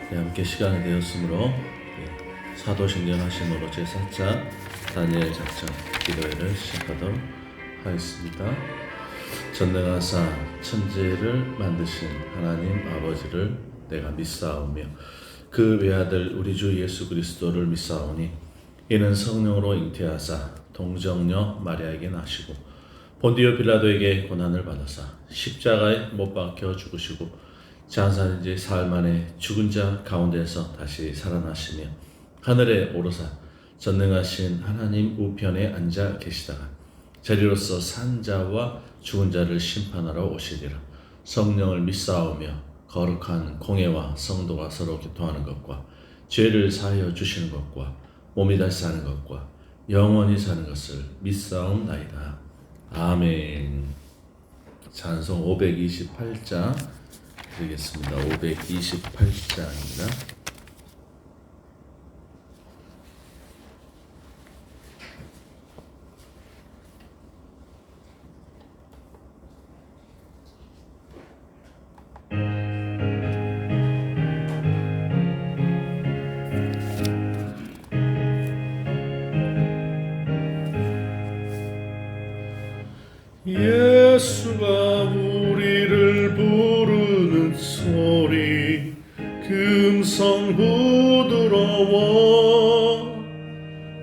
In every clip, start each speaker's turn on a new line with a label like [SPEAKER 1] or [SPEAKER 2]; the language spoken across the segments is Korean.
[SPEAKER 1] 함께 시간이 되었으므로 사도신경 하심으로 제4차 다니엘 작전 기도회를 시작하도록 하겠습니다. 전능하사 천지를 만드신 하나님 아버지를 내가 믿사오며 그 외아들 우리 주 예수 그리스도를 믿사오니 이는 성령으로 잉태하사 동정녀 마리아에게 나시고 본디오 빌라도에게 고난을 받으사 십자가에 못 박혀 죽으시고 장사된 지 사흘 만에 죽은 자 가운데서 다시 살아나시며 하늘에 오르사 전능하신 하나님 우편에 앉아 계시다가 저리로서 산 자와 죽은 자를 심판하러 오시리라. 성령을 믿사오며 거룩한 공회와 성도가 서로 교통하는 것과 죄를 사하여 주시는 것과 몸이 다시 사는 것과 영원히 사는 것을 믿사옵나이다. 아멘. 찬송 528장 드리겠습니다. 528장입니다. 예수가 우리를 부르는 소리 금성 부드러워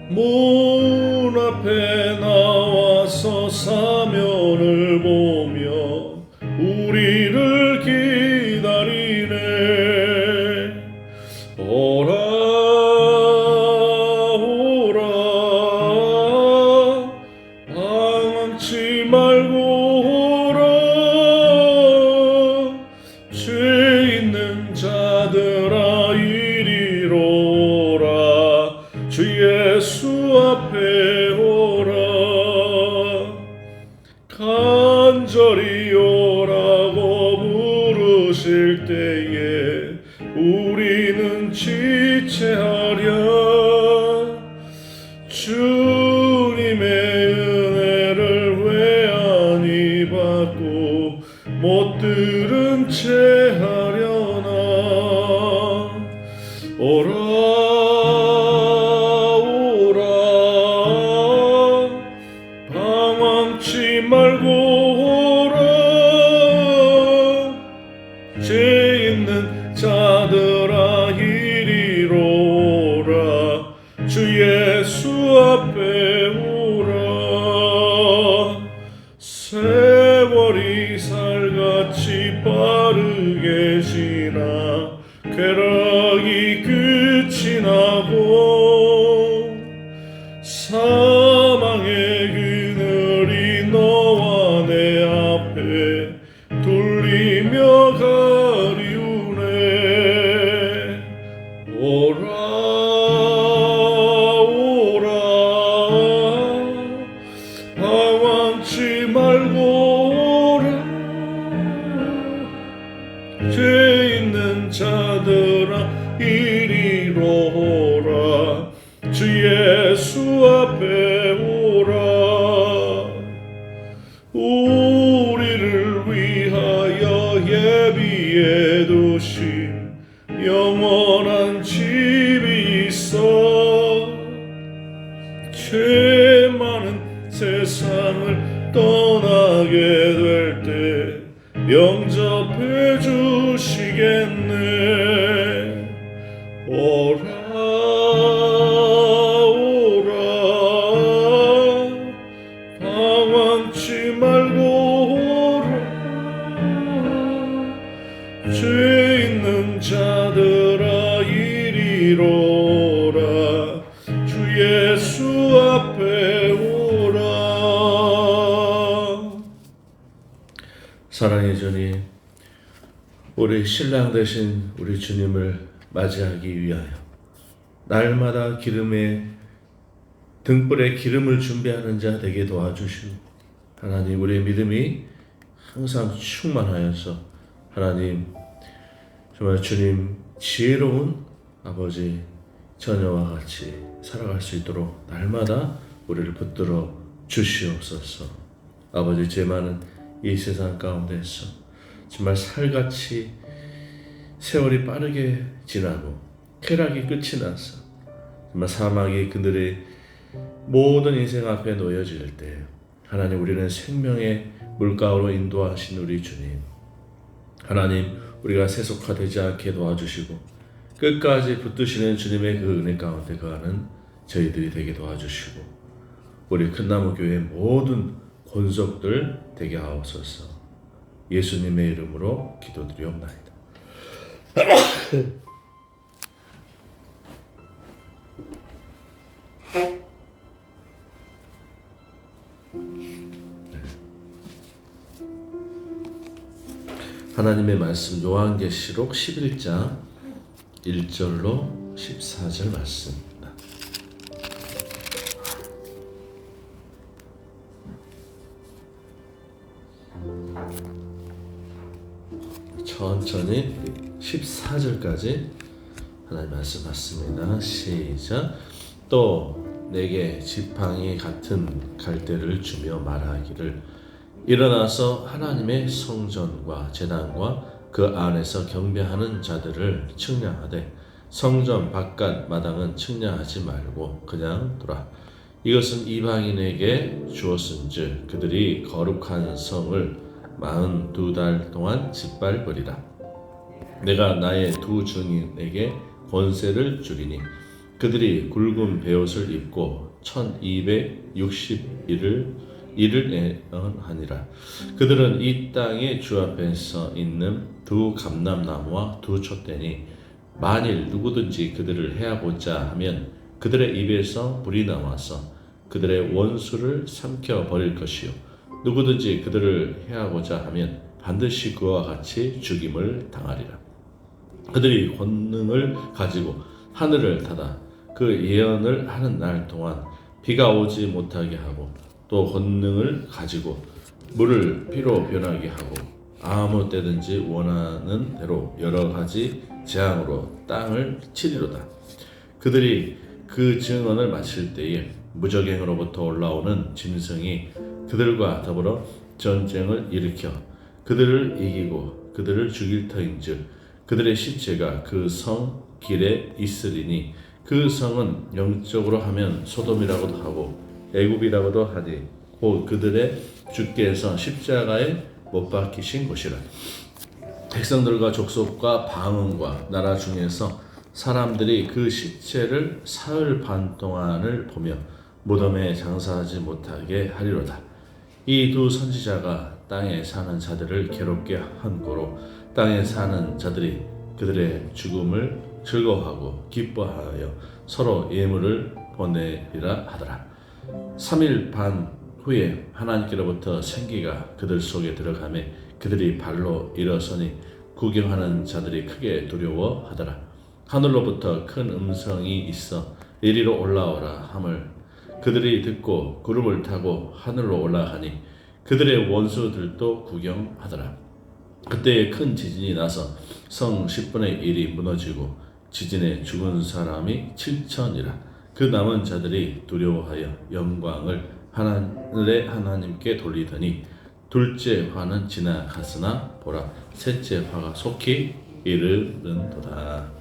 [SPEAKER 1] 문 앞에 나와서 사면을 보며 우리를 기다리네. 오라 방황치 말고 오라. 죄 있는 자들아 이리로 오라. 주 예수 앞에 오라. 간절히 오라고 부르실 때에 우리는 지체하랴. 주님의 은혜를 왜 아니 받고 못 들은 채 하려나. 오라 방황치 말고 오라. 죄 있는 자들아 이리로 오라. 주 예수 앞에 오라. 세월이 살같이 빠르게 지나 쾌락이 끝이 나고 사망의 그늘이 너와 내 앞에 돌리며 가리우네. 오라 방황치 말고 오라. 죄 있는 자들아 이리로 오라. 주 예수 앞에 오라. 우리를 위하여 예비해 두신 영원한 집이 있어. 죄 많은 세상을 떠나게 될 때 영접해 주시겠네. 오라 방황치 말고 오라. 죄 있는 자들아 이리로 오라. 주 예수 앞에 오라. 사랑의 주님, 우리 신랑 되신 우리 주님을 맞이하기 위하여 날마다 기름에 등불에 기름을 준비하는 자 되게 도와주시고 하나님 우리의 믿음이 항상 충만하여서 하나님 정말 주님 지혜로운 아버지 처녀와 같이 살아갈 수 있도록 날마다 우리를 붙들어 주시옵소서. 아버지 죄 많은 이 세상 가운데서 정말 살같이 세월이 빠르게 지나고 쾌락이 끝이 나서 정말 사막이 그들의 모든 인생 앞에 놓여질 때 하나님, 우리는 생명의 물가로 인도하신 우리 주님, 하나님, 우리가 세속화되지 않게 도와주시고 끝까지 붙드시는 주님의 그 은혜 가운데 거하는 저희들이 되게 도와주시고 우리 큰나무교회 모든 권속들 되게 하옵소서. 예수님의 이름으로 기도드리옵나이다. 하나님의 말씀 요한계시록 11장 1절로 14절 말씀입니다. 천천히 14절까지 하나님 말씀 받습니다. 시작. 또 내게 지팡이 같은 갈대를 주며 말하기를 일어나서 하나님의 성전과 제단과 그 안에서 경배하는 자들을 측량하되 성전 바깥 마당은 측량하지 말고 그냥 두라. 이것은 이방인에게 주었은즉 그들이 거룩한 성을 42달 동안 짓밟으리라. 내가 나의 두 증인에게 권세를 주리니 그들이 굵은 베옷을 입고 1260일을 애언하니라. 그들은 이 땅의 주 앞에서 있는 두 감람나무와 두 촛대니 만일 누구든지 그들을 해하고자 하면 그들의 입에서 불이 나와서 그들의 원수를 삼켜 버릴 것이요 누구든지 그들을 해하고자 하면 반드시 그와 같이 죽임을 당하리라. 그들이 권능을 가지고 하늘을 닫아 그 예언을 하는 날 동안 비가 오지 못하게 하고 또 권능을 가지고 물을 피로 변하게 하고 아무 때든지 원하는 대로 여러 가지 재앙으로 땅을 치리로다. 그들이 그 증언을 마칠 때에 무적행으로부터 올라오는 짐승이 그들과 더불어 전쟁을 일으켜 그들을 이기고 그들을 죽일 터인즉 그들의 시체가 그 성 길에 있으리니 그 성은 영적으로 하면 소돔이라고도 하고 애굽이라고도 하니 곧 그들의 주께서 십자가에 못 박히신 곳이라. 백성들과 족속과 방언과 나라 중에서 사람들이 그 시체를 사흘 반 동안을 보며 무덤에 장사하지 못하게 하리로다. 이 두 선지자가 땅에 사는 자들을 괴롭게 한 고로 땅에 사는 자들이 그들의 죽음을 즐거워하고 기뻐하여 서로 예물을 보내리라 하더라. 3일 반 후에 하나님께로부터 생기가 그들 속에 들어가매 그들이 발로 일어서니 구경하는 자들이 크게 두려워하더라. 하늘로부터 큰 음성이 있어 이리로 올라오라 함을 그들이 듣고 구름을 타고 하늘로 올라가니 그들의 원수들도 구경하더라. 그때 큰 지진이 나서 성 10분의 1이 무너지고 지진에 죽은 사람이 7천이라. 그 남은 자들이 두려워하여 영광을 하늘의 하나님께 돌리더니 둘째 화는 지나갔으나 보라 셋째 화가 속히 이르는도다.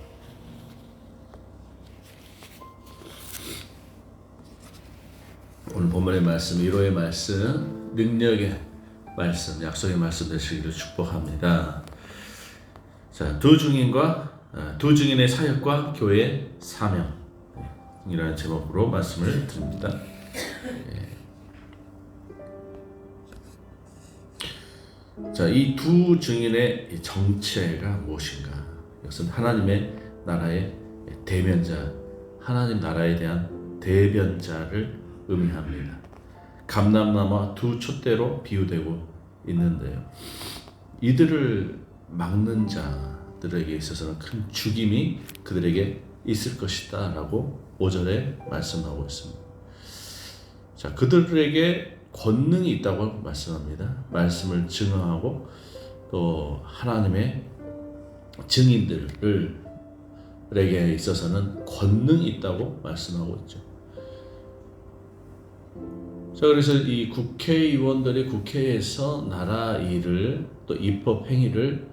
[SPEAKER 1] 오늘 본문의 말씀, 위로의 말씀, 능력의 말씀, 약속의 말씀 되시기를 축복합니다. 자, 두 증인의 사역과 교회의 사명이라는 제목으로 말씀을 드립니다. 자, 이 두 증인의 정체가 무엇인가? 이것은 하나님의 나라의 대면자, 하나님 나라에 대한 대변자를 의미합니다. 감람나무와 두 촛대로 비유되고 있는데요. 이들을 막는 자들에게 있어서는 큰 죽임이 그들에게 있을 것이다 라고 5절에 말씀하고 있습니다. 자, 그들에게 권능이 있다고 말씀합니다. 말씀을 증언하고 또 하나님의 증인들에게 있어서는 권능이 있다고 말씀하고 있죠. 자, 그래서 이 국회의원들이 국회에서 나라 일을 또 입법 행위를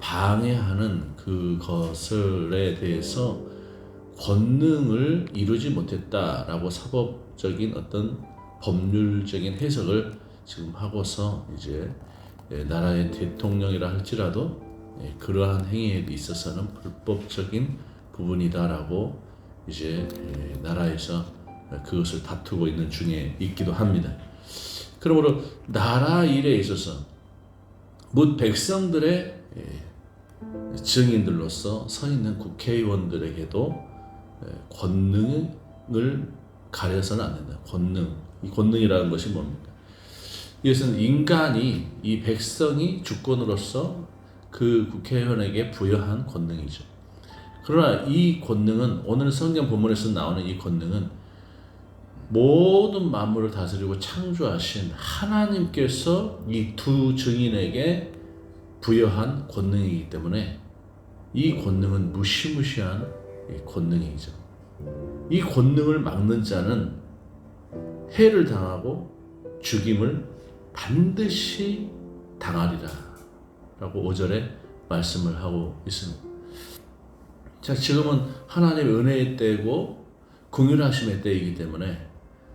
[SPEAKER 1] 방해하는 그것에 대해서 권능을 이루지 못했다라고 사법적인 어떤 법률적인 해석을 지금 하고서 이제 나라의 대통령이라 할지라도 그러한 행위에 있어서는 불법적인 부분이다라고 이제 나라에서 그것을 다투고 있는 중에 있기도 합니다. 그러므로 나라 일에 있어서 묻 백성들의 증인들로서 서 있는 국회의원들에게도 권능을 가려서는 안 된다. 이 권능이라는 것이 뭡니까? 이것은 인간이, 이 백성이 주권으로서 그 국회의원에게 부여한 권능이죠. 그러나 이 권능은, 오늘 성경 본문에서 나오는 이 권능은 모든 만물을 다스리고 창조하신 하나님께서 이 두 증인에게 부여한 권능이기 때문에 이 권능은 무시무시한 권능이죠. 이 권능을 막는 자는 해를 당하고 죽임을 반드시 당하리라 라고 5절에 말씀을 하고 있습니다. 자, 지금은 하나님의 은혜의 때고 긍휼하심의 때이기 때문에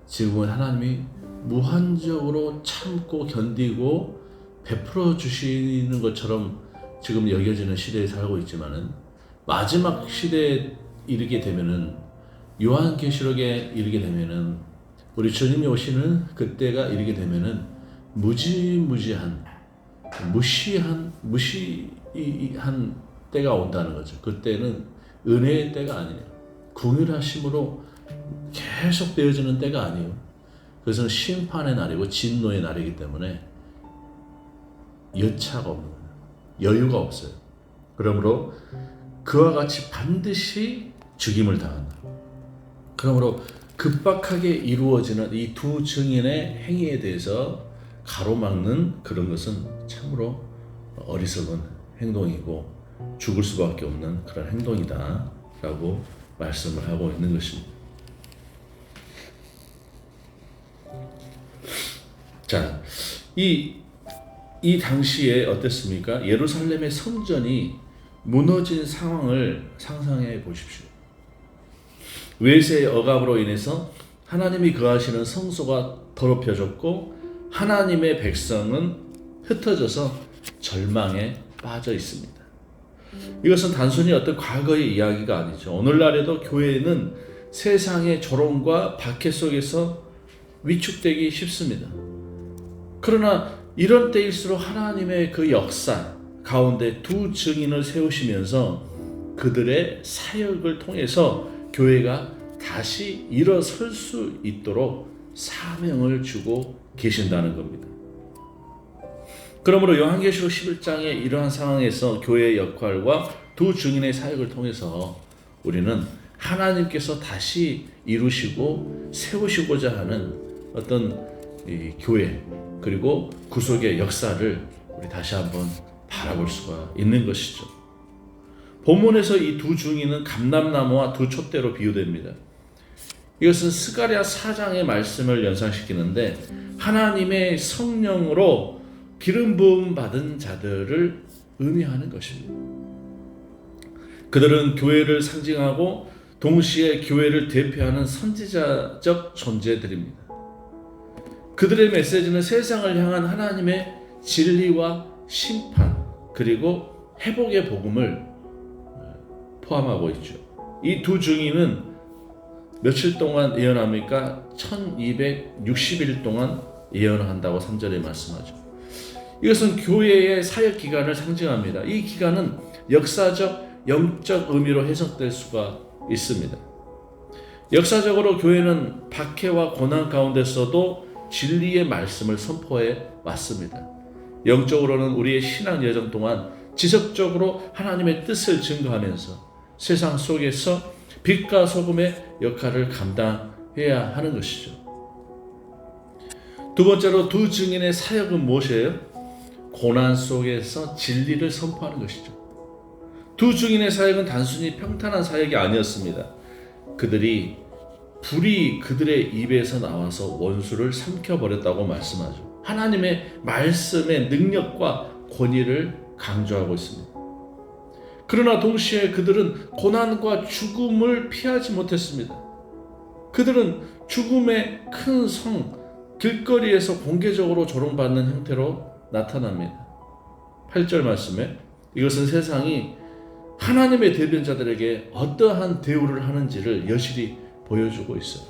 [SPEAKER 1] 지금은 하나님이 무한적으로 참고 견디고 베풀어 주시는 것처럼 지금 여겨지는 시대에 살고 있지만은 마지막 시대에 이르게 되면은, 요한계시록에 이르게 되면은, 우리 주님이 오시는 그때가 이르게 되면은 무시한 때가 온다는 거죠. 그때는 은혜의 때가 아니에요. 긍휼하심으로 계속 되어지는 때가 아니에요. 그것은 심판의 날이고 진노의 날이기 때문에 여차가 없는 거예요. 여유가 없어요. 그러므로 그와 같이 반드시 죽임을 당한다. 그러므로 급박하게 이루어지는 이 두 증인의 행위에 대해서 가로막는 그런 것은 참으로 어리석은 행동이고 죽을 수밖에 없는 그런 행동이다 라고 말씀을 하고 있는 것입니다. 자, 이 당시에 어땠습니까? 예루살렘의 성전이 무너진 상황을 상상해 보십시오. 외세의 억압으로 인해서 하나님이 거하시는 성소가 더럽혀졌고 하나님의 백성은 흩어져서 절망에 빠져 있습니다. 이것은 단순히 어떤 과거의 이야기가 아니죠. 오늘날에도 교회는 세상의 조롱과 박해 속에서 위축되기 쉽습니다. 그러나 이런 때일수록 하나님의 그 역사 가운데 두 증인을 세우시면서 그들의 사역을 통해서 교회가 다시 일어설 수 있도록 사명을 주고 계신다는 겁니다. 그러므로 요한계시록 11장의 이러한 상황에서 교회의 역할과 두 증인의 사역을 통해서 우리는 하나님께서 다시 이루시고 세우시고자 하는 어떤 이 교회 그리고 구속의 역사를 우리 다시 한번 바라볼 수가 있는 것이죠. 본문에서 이 두 증인은 감람나무와 두 촛대로 비유됩니다. 이것은 스가랴 4장의 말씀을 연상시키는데 하나님의 성령으로 기름 부음 받은 자들을 의미하는 것입니다. 그들은 교회를 상징하고 동시에 교회를 대표하는 선지자적 존재들입니다. 그들의 메시지는 세상을 향한 하나님의 진리와 심판 그리고 회복의 복음을 포함하고 있죠. 이 두 증인은 며칠 동안 예언합니까? 1260일 동안 예언한다고 3절에 말씀하죠. 이것은 교회의 사역 기간을 상징합니다. 이 기간은 역사적, 영적 의미로 해석될 수가 있습니다. 역사적으로 교회는 박해와 고난 가운데서도 진리의 말씀을 선포해 왔습니다. 영적으로는 우리의 신앙 여정 동안 지속적으로 하나님의 뜻을 증거하면서 세상 속에서 빛과 소금의 역할을 감당해야 하는 것이죠. 두 번째로 두 증인의 사역은 무엇이에요? 고난 속에서 진리를 선포하는 것이죠. 두 증인의 사역은 단순히 평탄한 사역이 아니었습니다. 불이 그들의 입에서 나와서 원수를 삼켜버렸다고 말씀하죠. 하나님의 말씀의 능력과 권위를 강조하고 있습니다. 그러나 동시에 그들은 고난과 죽음을 피하지 못했습니다. 그들은 죽음의 큰 성, 길거리에서 공개적으로 조롱받는 형태로 나타납니다. 8절 말씀에 이것은 세상이 하나님의 대변자들에게 어떠한 대우를 하는지를 여실히 보여주고 있어요.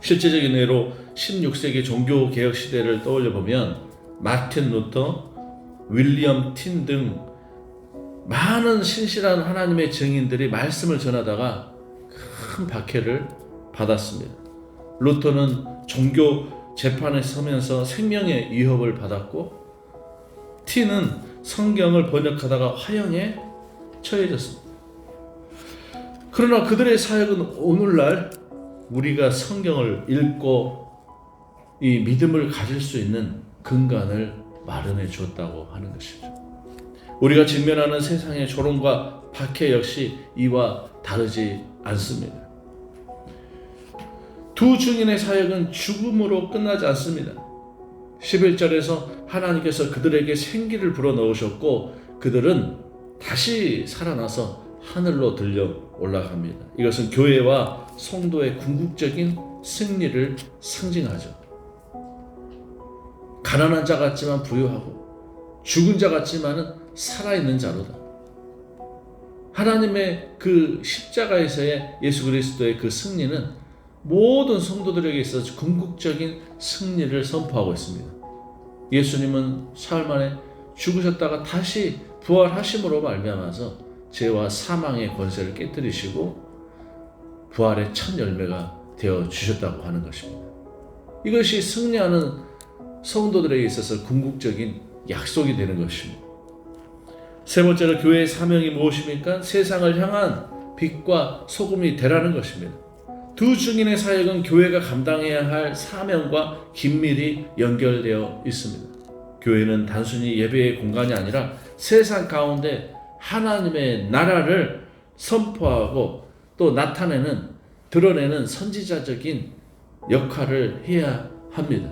[SPEAKER 1] 실제적인 예로 16세기 종교개혁 시대를 떠올려 보면 마틴 루터, 윌리엄 틴 등 많은 신실한 하나님의 증인들이 말씀을 전하다가 큰 박해를 받았습니다. 루터는 종교 재판에 서면서 생명의 위협을 받았고, 틴은 성경을 번역하다가 화형에 처해졌습니다. 그러나 그들의 사역은 오늘날 우리가 성경을 읽고 이 믿음을 가질 수 있는 근간을 마련해 주었다고 하는 것이죠. 우리가 직면하는 세상의 조롱과 박해 역시 이와 다르지 않습니다. 두 증인의 사역은 죽음으로 끝나지 않습니다. 11절에서 하나님께서 그들에게 생기를 불어넣으셨고 그들은 다시 살아나서 하늘로 들려 올라갑니다. 이것은 교회와 성도의 궁극적인 승리를 상징하죠. 가난한 자 같지만 부유하고 죽은 자 같지만은 살아있는 자로다. 하나님의 그 십자가에서의 예수 그리스도의 그 승리는 모든 성도들에게 있어서 궁극적인 승리를 선포하고 있습니다. 예수님은 사흘 만에 죽으셨다가 다시 부활하심으로 말미암아서 죄와 사망의 권세를 깨뜨리시고 부활의 첫 열매가 되어 주셨다고 하는 것입니다. 이것이 승리하는 성도들에게 있어서 궁극적인 약속이 되는 것입니다. 세 번째로 교회의 사명이 무엇입니까? 세상을 향한 빛과 소금이 되라는 것입니다. 두 증인의 사역은 교회가 감당해야 할 사명과 긴밀히 연결되어 있습니다. 교회는 단순히 예배의 공간이 아니라 세상 가운데 하나님의 나라를 선포하고 또 나타내는, 드러내는 선지자적인 역할을 해야 합니다.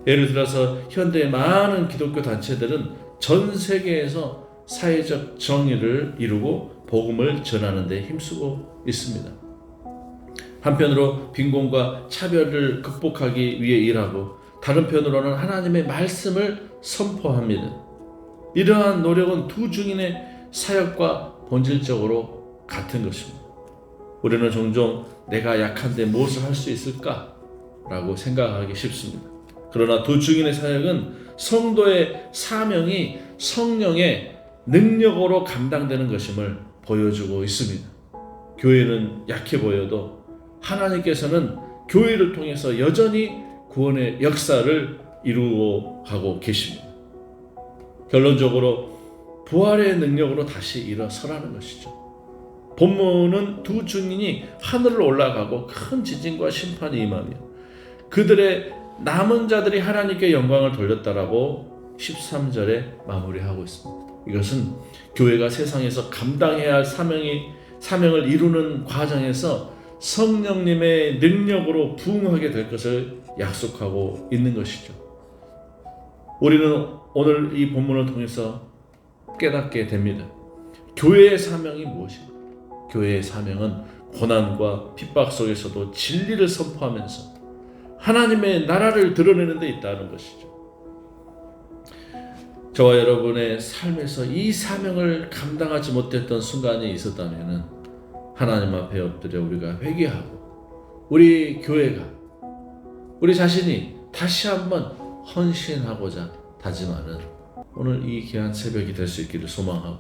[SPEAKER 1] 예를 들어서 현대의 많은 기독교 단체들은 전 세계에서 사회적 정의를 이루고 복음을 전하는 데 힘쓰고 있습니다. 한편으로 빈곤과 차별을 극복하기 위해 일하고 다른 편으로는 하나님의 말씀을 선포합니다. 이러한 노력은 두 증인의 사역과 본질적으로 같은 것입니다. 우리는 종종 내가 약한데 무엇을 할 수 있을까? 라고 생각하기 쉽습니다. 그러나 두 증인의 사역은 성도의 사명이 성령의 능력으로 감당되는 것임을 보여주고 있습니다. 교회는 약해 보여도 하나님께서는 교회를 통해서 여전히 구원의 역사를 이루어 가고 계십니다. 결론적으로 부활의 능력으로 다시 일어서라는 것이죠. 본문은 두 증인이 하늘로 올라가고 큰 지진과 심판이 임하며 그들의 남은 자들이 하나님께 영광을 돌렸다라고 13절에 마무리하고 있습니다. 이것은 교회가 세상에서 감당해야 할 사명을 이루는 과정에서 성령님의 능력으로 부응하게 될 것을 약속하고 있는 것이죠. 우리는 오늘 이 본문을 통해서 깨닫게 됩니다. 교회의 사명이 무엇입니까? 교회의 사명은 고난과 핍박 속에서도 진리를 선포하면서 하나님의 나라를 드러내는 데 있다는 것이죠. 저와 여러분의 삶에서 이 사명을 감당하지 못했던 순간이 있었다면 하나님 앞에 엎드려 우리가 회개하고 우리 교회가, 우리 자신이 다시 한번 헌신하고자 다짐하는 오늘 이 귀한 새벽이 될 수 있기를 소망하고,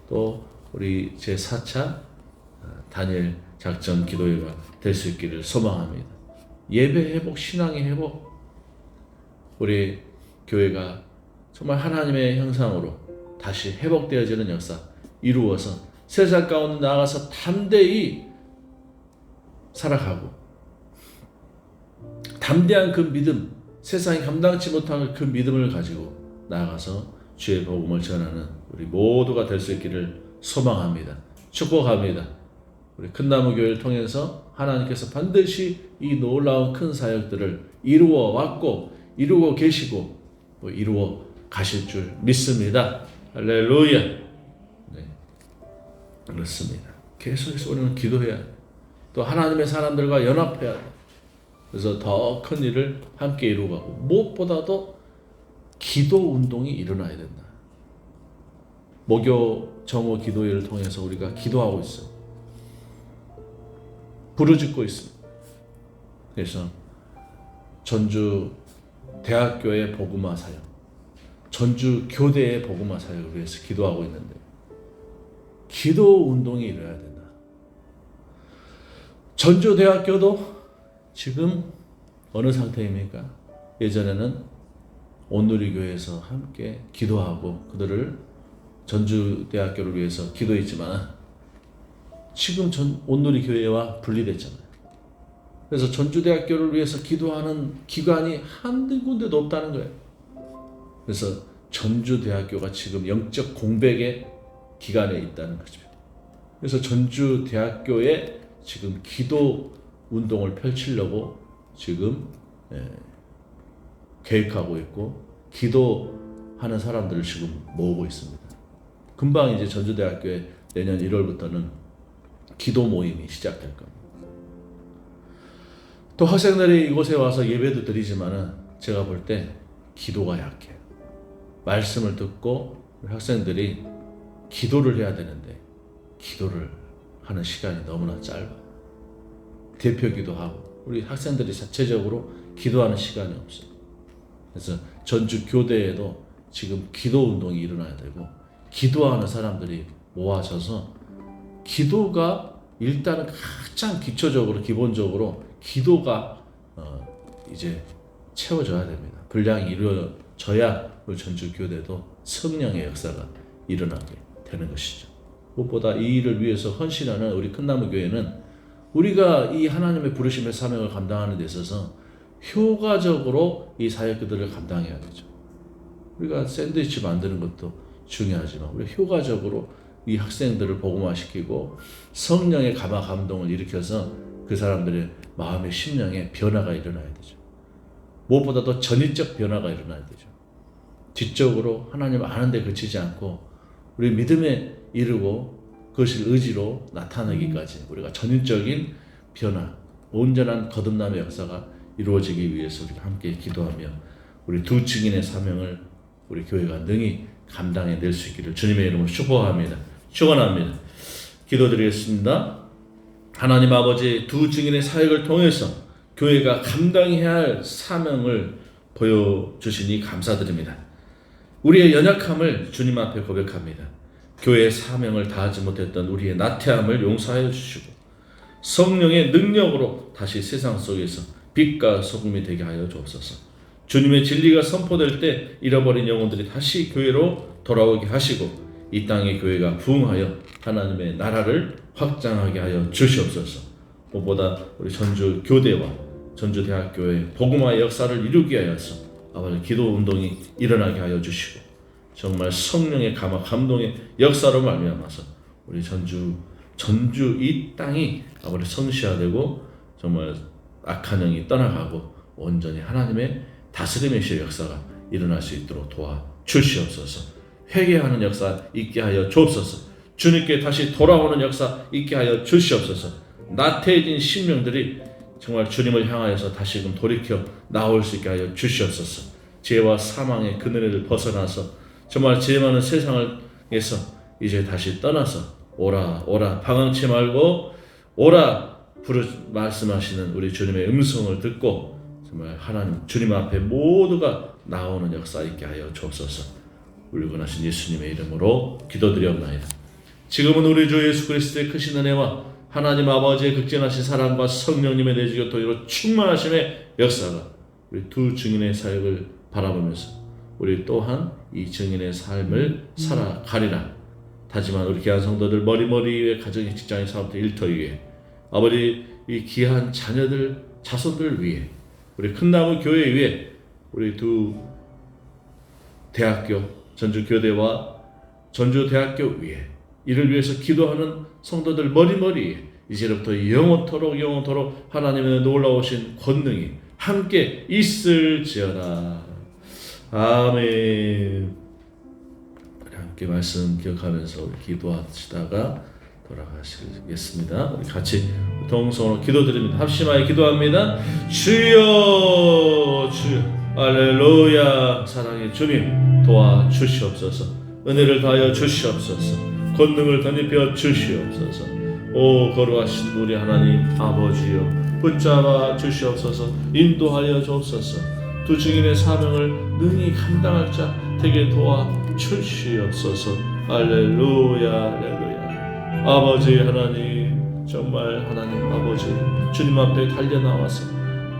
[SPEAKER 1] 또 우리 제4차 다니엘 작전 기도회가 될 수 있기를 소망합니다. 예배 회복, 신앙의 회복, 우리 교회가 정말 하나님의 형상으로 다시 회복되어지는 역사 이루어서 세상 가운데 나아가서 담대히 살아가고 담대한 그 믿음, 세상이 감당치 못한 그 믿음을 가지고 나아가서 주의 복음을 전하는 우리 모두가 될 수 있기를 소망합니다. 축복합니다. 우리 큰나무 교회를 통해서 하나님께서 반드시 이 놀라운 큰 사역들을 이루어 왔고 이루고 계시고 이루어 가실 줄 믿습니다. 할렐루야. 그렇습니다. 계속해서 우리는 기도해야 돼. 또 하나님의 사람들과 연합해야 돼. 그래서 더 큰 일을 함께 이루어가고 무엇보다도 기도 운동이 일어나야 된다. 목요 정오 기도회를 통해서 우리가 기도하고 있어요. 부르짖고 있습니다. 그래서 전주 대학교의 복음화 사역, 전주 교대의 복음화 사역을 위해서 기도하고 있는데 기도 운동이 일어나야 된다. 전주 대학교도 지금 어느 상태입니까? 예전에는 온누리교회에서 함께 기도하고 그들을 전주 대학교를 위해서 기도했지만 지금 온누리교회와 분리됐잖아요. 그래서 전주대학교를 위해서 기도하는 기관이 한두 군데도 없다는 거예요. 그래서 전주대학교가 지금 영적 공백의 기간에 있다는 거죠. 그래서 전주대학교에 지금 기도 운동을 펼치려고 지금 계획하고 있고 기도하는 사람들을 지금 모으고 있습니다. 금방 이제 전주대학교에 내년 1월부터는 기도 모임이 시작될 겁니다. 또 학생들이 이곳에 와서 예배도 드리지만은 제가 볼 때 기도가 약해요. 말씀을 듣고 학생들이 기도를 해야 되는데 기도를 하는 시간이 너무나 짧아요. 대표 기도하고 우리 학생들이 자체적으로 기도하는 시간이 없어요. 그래서 전주 교대에도 지금 기도 운동이 일어나야 되고 기도하는 사람들이 모아져서 기도가 일단은 가장 기초적으로 기본적으로 기도가 이제 채워져야 됩니다. 분량이 이루어져야 우리 전주 교대도 성령의 역사가 일어나게 되는 것이죠. 무엇보다 이 일을 위해서 헌신하는 우리 큰나무 교회는 우리가 이 하나님의 부르심의 사명을 감당하는 데 있어서 효과적으로 이 사역들을 감당해야 되죠. 우리가 샌드위치 만드는 것도 중요하지만 우리 효과적으로 이 학생들을 복음화시키고 성령의 감화 감동을 일으켜서 그 사람들의 마음의 심령에 변화가 일어나야 되죠. 무엇보다도 전인적 변화가 일어나야 되죠. 지적으로 하나님 아는 데 그치지 않고 우리 믿음에 이르고 그것을 의지로 나타내기까지 우리가 전인적인 변화, 온전한 거듭남의 역사가 이루어지기 위해서 우리가 함께 기도하며 우리 두 증인의 사명을 우리 교회가 능히 감당해낼 수 있기를 주님의 이름으로 축복합니다. 축원합니다. 기도드리겠습니다. 하나님 아버지 두 증인의 사역을 통해서 교회가 감당해야 할 사명을 보여주시니 감사드립니다. 우리의 연약함을 주님 앞에 고백합니다. 교회의 사명을 다하지 못했던 우리의 나태함을 용서하여 주시고 성령의 능력으로 다시 세상 속에서 빛과 소금이 되게 하여 주옵소서. 주님의 진리가 선포될 때 잃어버린 영혼들이 다시 교회로 돌아오게 하시고 이 땅의 교회가 부흥하여 하나님의 나라를 확장하게 하여 주시옵소서. 무엇보다 우리 전주 교대와 전주 대학교의 복음화의 역사를 이루게 하여서 아버지 기도 운동이 일어나게 하여 주시고 정말 성령의 감화 감동의 역사로 말미암아서 우리 전주 이 땅이 아버지 성시화되고 정말 악한 영이 떠나가고 온전히 하나님의 다스림의 역사가 일어날 수 있도록 도와 주시옵소서. 회개하는 역사 있게 하여 주옵소서. 주님께 다시 돌아오는 역사 있게 하여 주시옵소서. 나태해진 심령들이 정말 주님을 향하여서 다시금 돌이켜 나올 수 있게 하여 주시옵소서. 죄와 사망의 그늘을 벗어나서 정말 죄 많은 세상에서 이제 다시 떠나서 오라 방황치 말고 오라 말씀하시는 우리 주님의 음성을 듣고 정말 하나님 주님 앞에 모두가 나오는 역사 있게 하여 주옵소서. 우리 원하신 예수님의 이름으로 기도드리옵나이다. 지금은 우리 주 예수 그리스도의 크신 은혜와 하나님 아버지의 극진하신 사랑과 성령님의 내주교 도의로 충만하심의 역사가 우리 두 증인의 사역을 바라보면서 우리 또한 이 증인의 삶을 살아가리라. 하지만 우리 귀한 성도들 머리머리 위에 가정의 직장의 사업들 일터 위에 아버지 이 귀한 자녀들 자손들 위에 우리 큰나무 교회 위에 우리 두 대학교 전주교대와 전주대학교 위에 이를 위해서 기도하는 성도들 머리머리에 이제부터 영원토록 하나님의 놀라우신 권능이 함께 있을지어다. 아멘. 함께 말씀 기억하면서 우리 기도하시다가 돌아가시겠습니다. 우리 같이 동성으로 기도드립니다. 합심하여 기도합니다. 주여 주여 할렐루야. 사랑의 주님 도와주시옵소서. 은혜를 다하여 주시옵소서. 권능을 덧입혀 주시옵소서. 오 거룩하신 우리 하나님 아버지여 붙잡아 주시옵소서. 인도하여 주옵소서. 두 증인의 사명을 능히 감당할 자 되게 도와 주시옵소서. 할렐루야 할렐루야. 아버지 하나님 정말 하나님 아버지 주님 앞에 달려나와서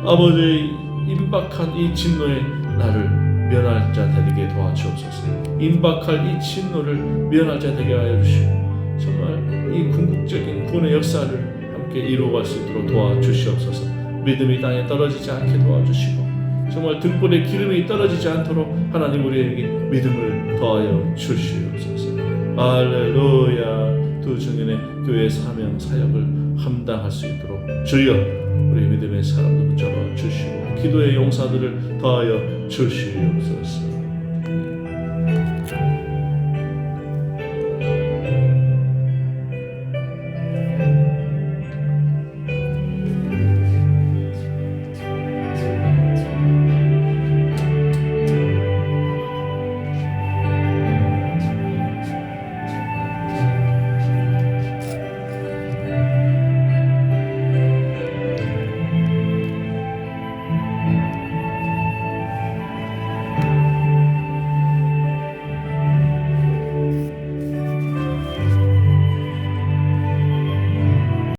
[SPEAKER 1] 아버지 임박한 이 진노의 나를 면할 자 되게 도와주옵소서. 임박할 이 진노를 면할 자 되게 하여 주시고 정말 이 궁극적인 구원의 역사를 함께 이루어갈 수 있도록 도와주시옵소서. 믿음이 땅에 떨어지지 않게 도와주시고 정말 등불에 기름이 떨어지지 않도록 하나님 우리에게 믿음을 더하여 주시옵소서. 할렐루야. 두 증인의 교회 사명 사역을 감당할 수 있도록 주여 우리 믿음의 사람들 붙잡아 주시고 기도의 용사들을 더하여 주시옵소서.